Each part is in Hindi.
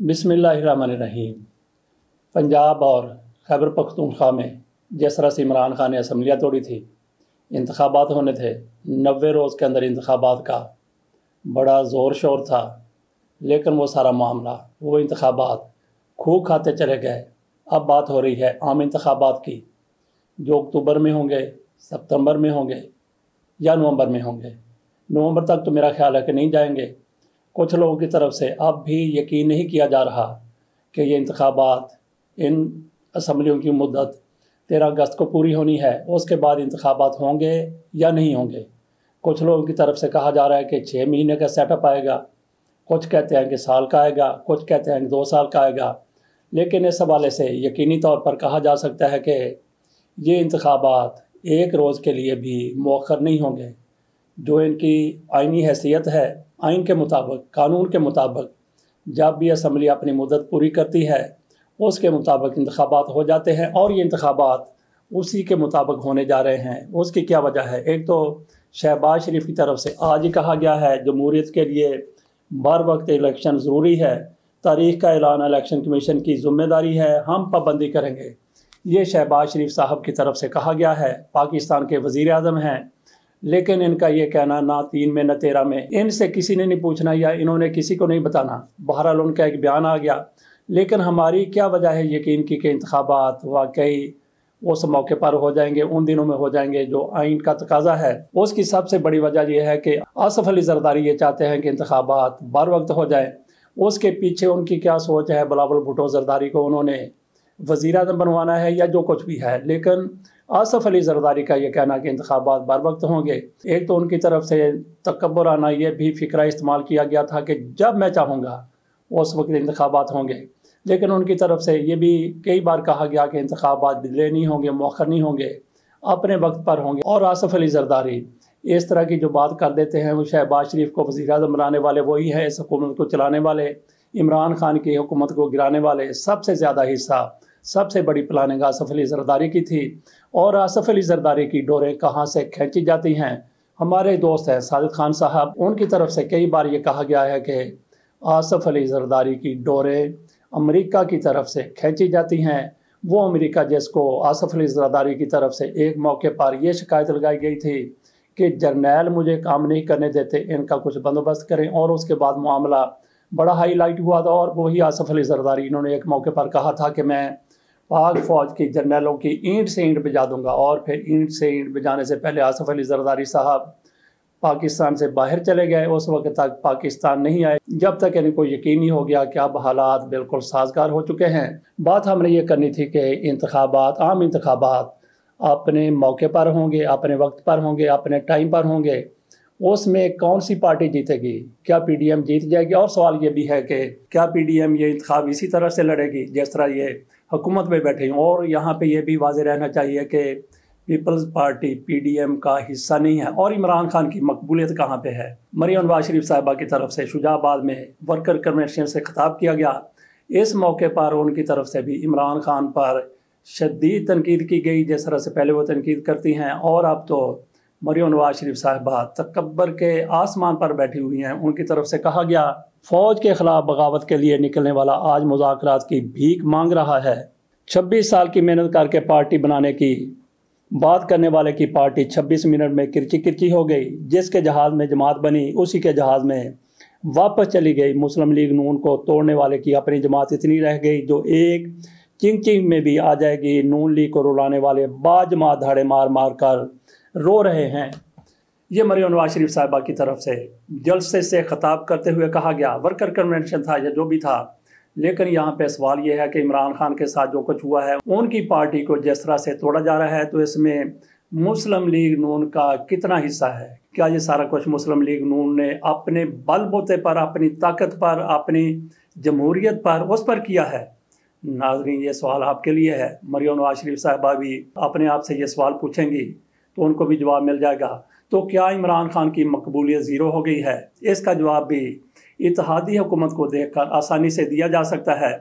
बिस्मिल्लाहिर्रहमानिर्रहीम। पंजाब और खैबर पख्तूनख्वा में जिस तरह से इमरान खान ने असम्बलियाँ तोड़ी थी, इंतखाबात होने थे, 90 रोज़ के अंदर इंतखाबात का बड़ा ज़ोर शोर था, लेकिन वो सारा मामला, वो इंतखाबात खूब खाते चले गए। अब बात हो रही है आम इंतखाबात की, जो अक्टूबर में होंगे, सितंबर में होंगे या नवंबर में होंगे। नवंबर तक तो मेरा ख्याल है कि नहीं जाएंगे। कुछ लोगों की तरफ से अब भी यकीन नहीं किया जा रहा कि ये इंतखाबात, इन असम्बलियों की मुद्दत 13 अगस्त को पूरी होनी है, उसके बाद इंतखाबात होंगे या नहीं होंगे। कुछ लोगों की तरफ से कहा जा रहा है कि 6 महीने का सेटअप आएगा, कुछ कहते हैं कि साल का आएगा, कुछ कहते हैं कि 2 साल का आएगा। लेकिन इस हवाले से यकीनी तौर पर कहा जा सकता है कि ये इंतखाबात एक रोज़ के लिए भी मौखर नहीं होंगे। जो इनकी आइनी हैसियत है, आइन के मुताबिक, कानून के मुताबिक, जब भी असम्बली अपनी मुद्दत पूरी करती है उसके मुताबिक इंतखाबात हो जाते हैं, और ये इंतखाबात उसी के मुताबिक होने जा रहे हैं। उसकी क्या वजह है? एक तो शहबाज शरीफ की तरफ से आज ही कहा गया है जमहूरियत के लिए बर वक्त इलेक्शन ज़रूरी है, तारीख का ऐलान इलेक्शन कमीशन की ज़िम्मेदारी है, हम पाबंदी करेंगे। ये शहबाज शरीफ साहब की तरफ से कहा गया है, पाकिस्तान के वज़ीर आज़म हैं। लेकिन इनका ये कहना ना 3 में न 13 में, इनसे किसी ने नहीं पूछना या इन्होंने किसी को नहीं बताना। बहरहाल उनका एक बयान आ गया। लेकिन हमारी क्या वजह है यकीन की कि इंतखाबात वाकई उस मौके पर हो जाएंगे, उन दिनों में हो जाएंगे जो आइन का तकाजा है। उसकी सबसे बड़ी वजह यह है कि आसिफ अली जरदारी ये चाहते हैं कि इंतखाबात बर वक्त हो जाए। उसके पीछे उनकी क्या सोच है? बिलावल भुट्टो जरदारी को उन्होंने वज़ीर आज़म बनवाना है या जो कुछ भी है। लेकिन आसिफ अली जरदारी का ये कहना कि इंतखाबात बर वक्त होंगे, एक तो उनकी तरफ से तकब्बुराना ये भी फ़िक्रा इस्तेमाल किया गया था कि जब मैं चाहूँगा उस वक्त इंतखाबात होंगे। लेकिन उनकी तरफ से ये भी कई बार कहा गया कि इंतखाबात डिले नहीं होंगे, मौखर नहीं होंगे, अपने वक्त पर होंगे। और आसिफ अली जरदारी इस तरह की जो बात कर देते हैं, वो शहबाज शरीफ को वज़ीर आज़म बनाने वाले वही हैं, इस हुकूमत को चलाने वाले, इमरान खान की हुकूमत को गिराने वाले। सबसे ज़्यादा हिस्सा, सबसे बड़ी प्लानिंग आसिफ अली जरदारी की थी। और आसिफ अली जरदारी की डोरें कहाँ से खींची जाती हैं? हमारे दोस्त हैं साजिद खान साहब, उनकी तरफ से कई बार ये कहा गया है कि आसिफ अली जरदारी की डोरें अमेरिका की तरफ से खींची जाती हैं। वो अमेरिका जिसको आसिफ अली जरदारी की तरफ से एक मौके पर यह शिकायत लगाई गई थी कि जर्नैल मुझे काम नहीं करने देते, इनका कुछ बंदोबस्त करें, और उसके बाद मामला बड़ा हाईलाइट हुआ था। और वही आसिफ अली जरदारी, इन्होंने एक मौके पर कहा था कि मैं पाक फ़ौज की जर्नैलों की ईंट से ईंट बजा दूंगा। और फिर ईंट से ईंट बजाने से पहले आसिफ अली जरदारी साहब पाकिस्तान से बाहर चले गए। उस वक्त तक पाकिस्तान नहीं आए जब तक इनको यकीन नहीं हो गया कि अब हालात बिल्कुल साजगार हो चुके हैं। बात हमने ये करनी थी कि इंतखाबात, आम इंतखाबात अपने मौके पर होंगे, अपने वक्त पर होंगे, अपने टाइम पर होंगे। उसमें कौन सी पार्टी जीतेगी? क्या PDM जीत जाएगी? और सवाल ये भी है कि क्या PDM ये इंतखाब इसी तरह से लड़ेगी जिस तरह ये हुकूमत में बैठे हैं? और यहाँ पे ये भी वाज़ेह रहना चाहिए कि पीपल्स पार्टी PDM का हिस्सा नहीं है। और इमरान खान की मकबूलियत कहाँ पे है? मरियम नवाज शरीफ साहिबा की तरफ से शुजाबाद में वर्कर कन्वेंशन से खिताब किया गया। इस मौके पर उनकी तरफ से भी इमरान खान पर शदीद तनकीद की गई, जिस तरह से पहले वो तनकीद करती हैं। और अब तो मरियम नवाज शरीफ साहिबा तकब्बर के आसमान पर बैठी हुई हैं। उनकी तरफ से कहा गया फ़ौज के ख़िलाफ़ बगावत के लिए निकलने वाला आज मुज़ाकरात की भीख मांग रहा है। 26 साल की मेहनत करके पार्टी बनाने की बात करने वाले की पार्टी 26 मिनट में किरची किरची हो गई। जिसके जहाज़ में जमात बनी उसी के जहाज़ में वापस चली गई। मुस्लिम लीग नून को तोड़ने वाले की अपनी जमात इतनी रह गई जो एक चिंग चिंग में भी आ जाएगी। नून लीग को रुलाने वाले बाजमात धाड़े मार मार कर रो रहे हैं। ये मरियम नवाज शरीफ साहिबा की तरफ से जलसे से खिताब करते हुए कहा गया। वर्कर कन्वेंशन था या जो भी था, लेकिन यहाँ पे सवाल ये है कि इमरान खान के साथ जो कुछ हुआ है, उनकी पार्टी को जिस तरह से तोड़ा जा रहा है, तो इसमें मुस्लिम लीग नून का कितना हिस्सा है? क्या ये सारा कुछ मुस्लिम लीग नून ने अपने बलबूते पर, अपनी ताकत पर, अपनी जमहूरियत पर, उस पर किया है? नाज़रीन, ये सवाल आपके लिए है। मरियम नवाज शरीफ साहिबा भी अपने आप से ये सवाल पूछेंगी तो उनको भी जवाब मिल जाएगा। तो क्या इमरान खान की मकबूलियत ज़ीरो हो गई है? इसका जवाब भी इत्तेहादी हुकूमत को देखकर आसानी से दिया जा सकता है।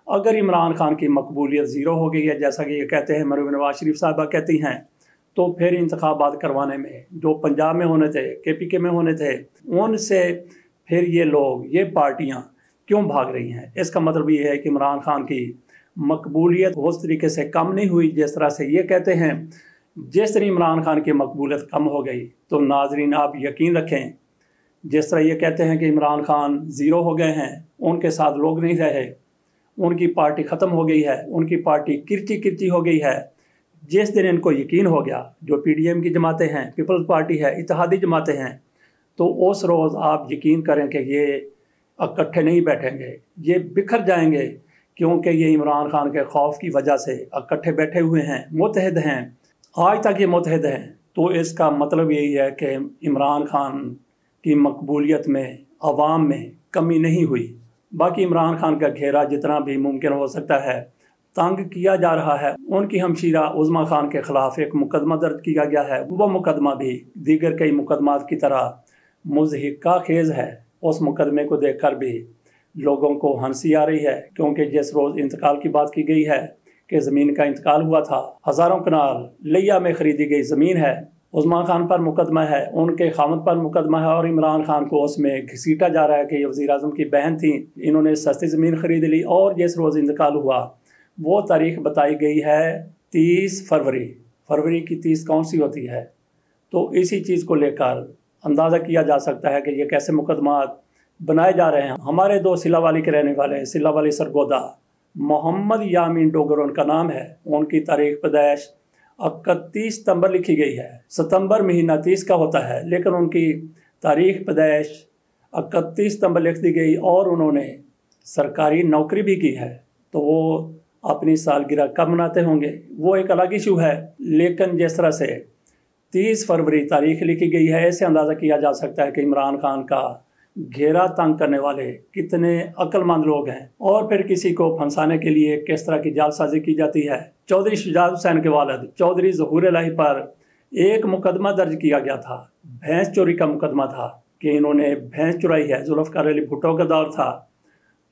अगर इमरान खान की मकबूलियत ज़ीरो हो गई है, जैसा कि ये कहते हैं, मरियम नवाज शरीफ साहिबा कहती हैं, तो फिर इंतखाबात करवाने में जो पंजाब में होने थे, KPK में होने थे, उनसे फिर ये लोग, ये पार्टियाँ क्यों भाग रही हैं। इसका मतलब ये है कि इमरान खान की मकबूलियत उस तरीके से कम नहीं हुई जिस तरह से ये कहते हैं। जिस तरह इमरान खान की मकबूलियत कम हो गई तो नाजरीन आप यकीन रखें, जिस तरह ये कहते हैं कि इमरान खान ज़ीरो हो गए हैं, उनके साथ लोग नहीं रहे, उनकी पार्टी ख़त्म हो गई है, उनकी पार्टी किरची किरची हो गई है। जिस दिन इनको यकीन हो गया, जो PDM की जमातें हैं, पीपल्स पार्टी है, इत्तेहादी जमातें हैं, तो उस रोज़ आप यकीन करें कि ये इकट्ठे नहीं बैठेंगे, ये बिखर जाएंगे, क्योंकि ये इमरान खान के खौफ की वजह से इकट्ठे बैठे हुए हैं, मुतहद हैं, आज तक ये मुतहद हैं। तो इसका मतलब यही है कि इमरान खान की मकबूलियत में, अवाम में कमी नहीं हुई। बाकी इमरान खान का घेरा जितना भी मुमकिन हो सकता है तंग किया जा रहा है। उनकी हमशीरा उज़्मा खान के ख़िलाफ़ एक मुकदमा दर्ज किया गया है। वह मुकदमा भी दीगर कई मुकदमात की तरह मुज़हिका खेज़ है। उस मुकदमे को देखकर भी लोगों को हंसी आ रही है, क्योंकि जिस रोज़ इंतकाल की बात की गई है कि ज़मीन का इंतकाल हुआ था, हज़ारों कनाल लिया में ख़रीदी गई ज़मीन है, उज़्मा खान पर मुकदमा है, उनके खामद पर मुकदमा है, और इमरान खान को उसमें घसीटा जा रहा है कि ये वज़ीर आज़म की बहन थी, इन्होंने सस्ती ज़मीन ख़रीद ली। और जिस रोज़ इंतकाल हुआ वो तारीख बताई गई है 30 फरवरी। फरवरी की 30 कौन सी होती है? तो इसी चीज़ को लेकर अंदाज़ा किया जा सकता है कि ये कैसे मुकदमा बनाए जा रहे हैं। हमारे दो सिलावाली के रहने वाले हैं, सिलावाली सरगोदा, मोहम्मद यामीन डोगर उनका नाम है। उनकी तारीख पैदाइश 31 सितंबर लिखी गई है। सितंबर महीना 30 का होता है, लेकिन उनकी तारीख पैदाइश 31 सितंबर लिख दी गई और उन्होंने सरकारी नौकरी भी की है। तो वो अपनी सालगिरह कब मनाते होंगे वो एक अलग इशू है, लेकिन जिस तरह से 30 फरवरी तारीख लिखी गई है, ऐसे अंदाज़ा किया जा सकता है कि इमरान खान का घेरा तंग करने वाले कितने अक्लमंद लोग हैं, और फिर किसी को फंसाने के लिए किस तरह की जालसाजी की जाती है। चौधरी शुजात हुसैन के वालिद चौधरी ज़हूर इलाही पर एक मुकदमा दर्ज किया गया था, भैंस चोरी का मुकदमा था कि इन्होंने भैंस चुराई है। जुल्फ़िकार अली भुट्टो का दौर था।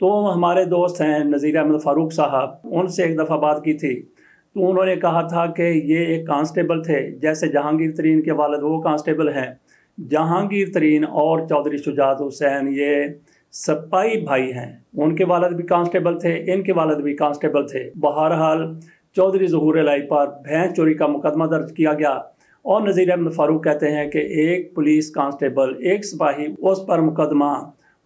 तो हमारे दोस्त हैं नज़ीर अहमद फ़ारूक साहब, उनसे एक दफ़ा बात की थी, तो उन्होंने कहा था कि ये एक कांस्टेबल थे, जैसे जहांगीर तरीन के वालिद वो कांस्टेबल हैं। जहांगीर तरीन और चौधरी शुजात हुसैन ये सिपाही भाई हैं, उनके वालिद भी कांस्टेबल थे, इनके वालिद भी कांस्टेबल थे। बहरहाल चौधरी ज़हूर इलाही पर भैंस चोरी का मुकदमा दर्ज किया गया, और नज़ीर अहमद फ़ारूक कहते हैं कि एक पुलिस कांस्टेबल, एक सिपाही, उस पर मुकदमा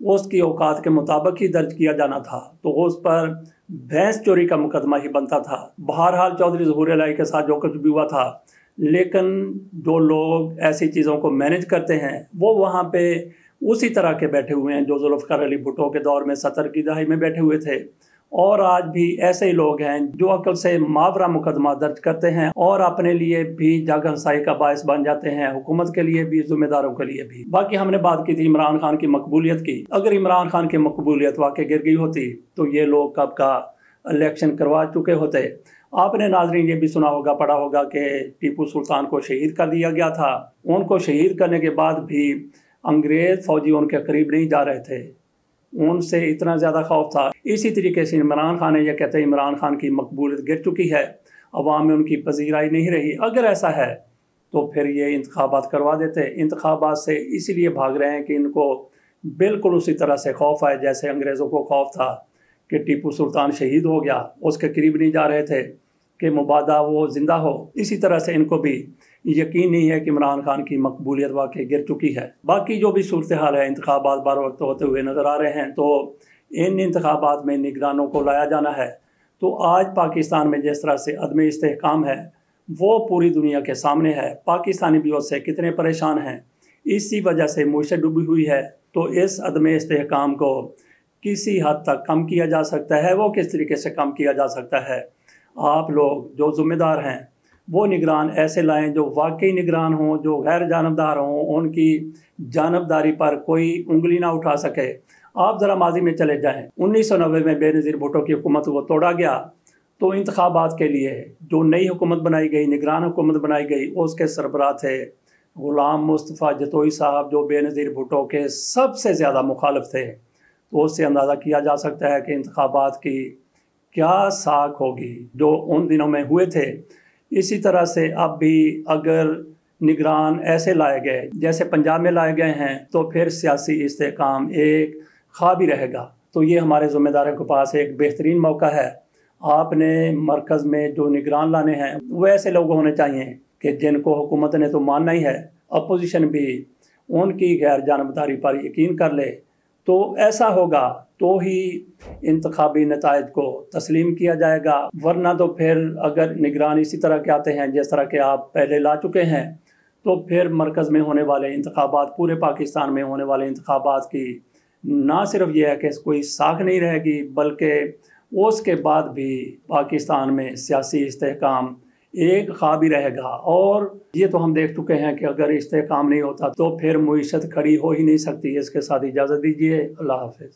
उसकी औकात के मुताबिक ही दर्ज किया जाना था, तो उस पर भैंस चोरी का मुकदमा ही बनता था। बहरहाल चौधरी ज़हूर इलाही के साथ जो कुछ भी हुआ था, लेकिन जो लोग ऐसी चीज़ों को मैनेज करते हैं वो वहाँ पे उसी तरह के बैठे हुए हैं जो जुल्फ़िकार अली भुट्टो के दौर में 70 की दहाई में बैठे हुए थे, और आज भी ऐसे ही लोग हैं जो अक्ल से मावरा मुकदमा दर्ज करते हैं और अपने लिए भी जग हंसाई का बायस बन जाते हैं, हुकूमत के लिए भी, ज़िम्मेदारों के लिए भी। बाकी हमने बात की थी इमरान खान की मकबूलियत की। अगर इमरान खान की मकबूलियत वाकई गिर गई होती तो ये लोग कब का इलेक्शन करवा चुके होते। आपने नाजरीन ये भी सुना होगा, पढ़ा होगा कि टीपू सुल्तान को शहीद कर दिया गया था। उनको शहीद करने के बाद भी अंग्रेज़ फौजी उनके करीब नहीं जा रहे थे, उनसे इतना ज़्यादा खौफ था। इसी तरीके से इमरान खान ने यह कहते हैं इमरान खान की मकबूलियत गिर चुकी है, अवाम में उनकी पजीराई नहीं रही। अगर ऐसा है तो फिर ये इंतखाबात करवा देते। इंतखाबात से इसीलिए भाग रहे हैं कि इनको बिल्कुल उसी तरह से खौफ आए जैसे अंग्रेज़ों को खौफ था कि टीपू सुल्तान शहीद हो गया, उसके करीब नहीं जा रहे थे कि मुबादा वो ज़िंदा हो। इसी तरह से इनको भी यकीन नहीं है कि इमरान खान की मकबूलियत वाकई गिर चुकी है। बाकी जो भी सूरत हाल है, इंतखाबात बार वक्त होते हुए नज़र आ रहे हैं, तो इन इंतखाबात में निगरानों को लाया जाना है। तो आज पाकिस्तान में जिस तरह से अदम इस्तेहकाम है वो पूरी दुनिया के सामने है। पाकिस्तानी भी उससे कितने परेशान हैं, इसी वजह से मुश्त डूबी हुई है। तो इस अदम इस्तेहकाम को किसी हद तक कम किया जा सकता है। वो किस तरीके से कम किया जा सकता है, आप लोग जो ज़िम्मेदार हैं वो निगरान ऐसे लाएं जो वाकई निगरान हों, जो गैर जानबदार हों, उनकी जानबदारी पर कोई उंगली ना उठा सके। आप ज़रा माजी में चले जाएं, 1990 में बेनज़ीर भुट्टो की हुकूमत को तोड़ा गया, तो इंतखाबात के लिए जो नई हुकूमत बनाई गई, निगरान हुकूमत बनाई गई, उसके सरबराह थे ग़ुलाम मुस्तफ़ा जतोई साहब, जो बेनज़ीर भुट्टो के सबसे ज़्यादा मुखालिफ थे। तो उससे अंदाज़ा किया जा सकता है कि इंतखाबात की क्या साख होगी जो उन दिनों में हुए थे। इसी तरह से अब भी अगर निगरान ऐसे लाए गए जैसे पंजाब में लाए गए हैं, तो फिर सियासी इस्तेहकाम एक ख्वाब ही रहेगा। तो ये हमारे ज़िम्मेदारों के पास एक बेहतरीन मौका है। आपने मरकज़ में जो निगरान लाने हैं वो ऐसे लोग होने चाहिए कि जिनको हुकूमत ने तो मानना ही है, अपोजिशन भी उनकी गैर जानबदारी पर यकीन कर ले। तो ऐसा होगा तो ही इंतखाबी नताइज को तस्लीम किया जाएगा, वरना तो फिर अगर निगरान इसी तरह के आते हैं जिस तरह के आप पहले ला चुके हैं, तो फिर मरकज़ में होने वाले इंतखाबात, पूरे पाकिस्तान में होने वाले इंतखाबात की ना सिर्फ ये है कि कोई साख नहीं रहेगी, बल्कि उसके बाद भी पाकिस्तान में सियासी इस्तेहकाम एक ख्वाब ही रहेगा। और ये तो हम देख चुके हैं कि अगर इस्तेहकाम नहीं होता तो फिर मुईशत खड़ी हो ही नहीं सकती। इसके साथ इजाज़त दीजिए। अल्लाह हाफ़िज़।